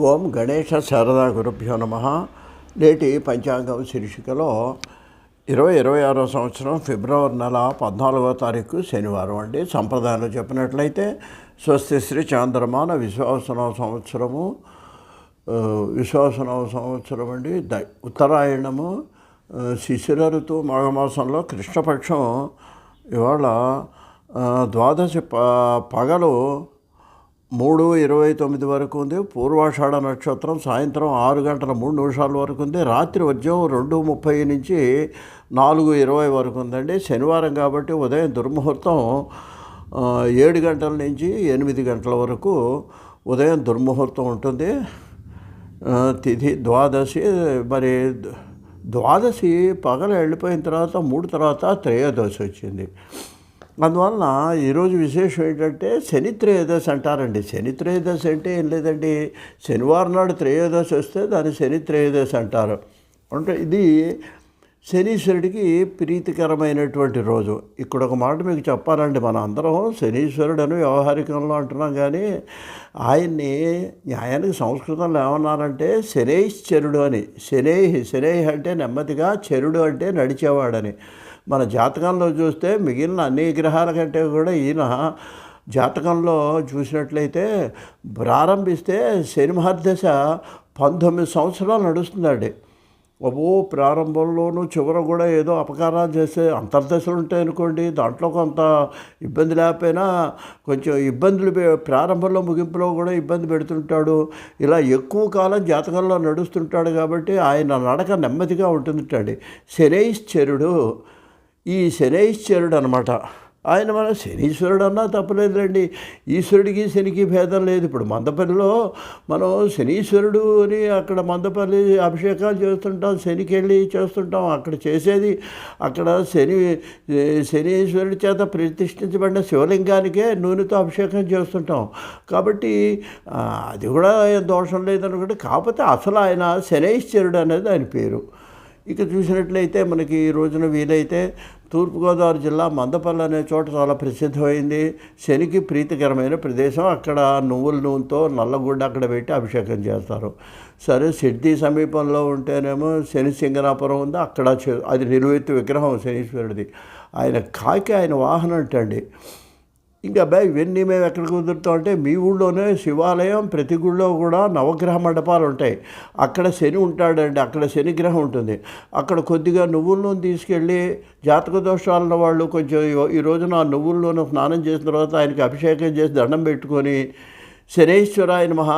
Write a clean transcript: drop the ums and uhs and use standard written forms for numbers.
ఓం గణేశ శారదా గురుభ్యో నమ. నేటి పంచాంగం శీర్షికలో 2026 సంవత్సరం ఫిబ్రవరి నెల 14వ తారీఖు శనివారం అండి. సంప్రదాయంలో చెప్పినట్లయితే స్వస్తి శ్రీ చాంద్రమాన విశ్వాసనవ సంవత్సరం అండి. ఉత్తరాయణము శిశిర ఋతువు మాఘమాసంలో కృష్ణపక్షం ఇవాళ ద్వాదశి పగలు 3:29 వరకు ఉంది. పూర్వాషాఢ నక్షత్రం సాయంత్రం 6:03 వరకు ఉంది. రాత్రి ఉదయం 2:30 నుంచి 4:20 వరకు ఉందండి. శనివారం కాబట్టి ఉదయం దుర్ముహూర్తం 7 గంటల నుంచి 8 గంటల వరకు ఉదయం దుర్ముహూర్తం ఉంటుంది. తిథి ద్వాదశి. మరి ద్వాదశి పగలు వెళ్ళిపోయిన తర్వాత 3 తర్వాత త్రయోదశి వచ్చింది. అందువలన ఈరోజు విశేషం ఏంటంటే శని త్రయోదశి అంటారండి. శని త్రయోదశి అంటే ఏం లేదండి, శనివారం నాడు త్రయోదశి వస్తే దాన్ని శని త్రయోదశి అంటారు. అంటే ఇది శనీశ్వరుడికి ప్రీతికరమైనటువంటి రోజు. ఇక్కడ ఒక మాట మీకు చెప్పాలండి, మన అందరం శనీశ్వరుడు అని వ్యవహారికంలో అంటున్నాం, కానీ ఆయన్ని న్యాయానికి సంస్కృతంలో ఏమన్నారంటే శనైశ్చరుడు అని. శనై అంటే నెమ్మదిగా, చరుడు అంటే నడిచేవాడని. మన జాతకంలో చూస్తే మిగిలిన అన్ని గ్రహాల కంటే కూడా ఈయన జాతకంలో చూసినట్లయితే ప్రారంభిస్తే శని మహర్దశ 19 సంవత్సరాలు నడుస్తుందండి. ప్రారంభంలోనూ చివర కూడా ఏదో అపకారాలు చేసే అంతర్దశలు ఉంటాయి అనుకోండి, దాంట్లో కొంత ఇబ్బంది లేకపోయినా కొంచెం ఇబ్బందులు ప్రారంభంలో ముగింపులో కూడా ఇబ్బంది పెడుతుంటాడు. ఇలా ఎక్కువ కాలం జాతకంలో నడుస్తుంటాడు కాబట్టి ఆయన నడక నెమ్మదిగా ఉంటుందండి. శనైశ్చరుడు, ఈ శనైశ్వరుడు అనమాట. ఆయన మన శనీశ్వరుడు అన్నా తప్పలేదులేండి. ఈశ్వరుడికి శనికి భేదం లేదు. ఇప్పుడు మందపల్లిలో మనం శనీశ్వరుడు అని అక్కడ మందపల్లి అభిషేకాలు చేస్తుంటాం, శనికి వెళ్ళి చేస్తుంటాం. అక్కడ చేసేది అక్కడ శనీశ్వరుడి చేత ప్రతిష్ఠించబడిన శివలింగానికే నూనెతో అభిషేకం చేస్తుంటాం. కాబట్టి అది కూడా ఏం దోషం లేదనుకుంటే, కాకపోతే అసలు ఆయన శనైశ్వరుడు అనేది ఆయన పేరు. ఇక చూసినట్లయితే మనకి ఈ రోజున వీలైతే తూర్పుగోదావరి జిల్లా మందపల్లి అనే చోట చాలా ప్రసిద్ధమైంది. శనికి ప్రీతికరమైన ప్రదేశం. అక్కడ నువ్వుల నూనెతో నల్లగుడ్డ అక్కడ పెట్టి అభిషేకం చేస్తారు. సరే, సిద్ధి సమీపంలో ఉంటేనేమో శని సింగనాపురం ఉంది, అక్కడ అది నిలువెత్తు విగ్రహం శనీశ్వరుడిది. ఆయన కాకి ఆయన వాహనం అంటండి. ఇంకా ఇవన్నీ మేము ఎక్కడికి కుదురుతాం అంటే, మీ ఊళ్ళోనే శివాలయం, ప్రతి గుళ్ళో కూడా నవగ్రహ మండపాలు ఉంటాయి. అక్కడ శని ఉంటాడండి, అక్కడ శని గ్రహం ఉంటుంది. అక్కడ కొద్దిగా నువ్వుల నూనె తీసుకెళ్ళి జాతక దోషాలున్న వాళ్ళు కొంచెం ఈ రోజున ఆ నువ్వుల నూనె స్నానం చేసిన తర్వాత ఆయనకి అభిషేకం చేసి దండం పెట్టుకొని శనైశ్వరాయ నమః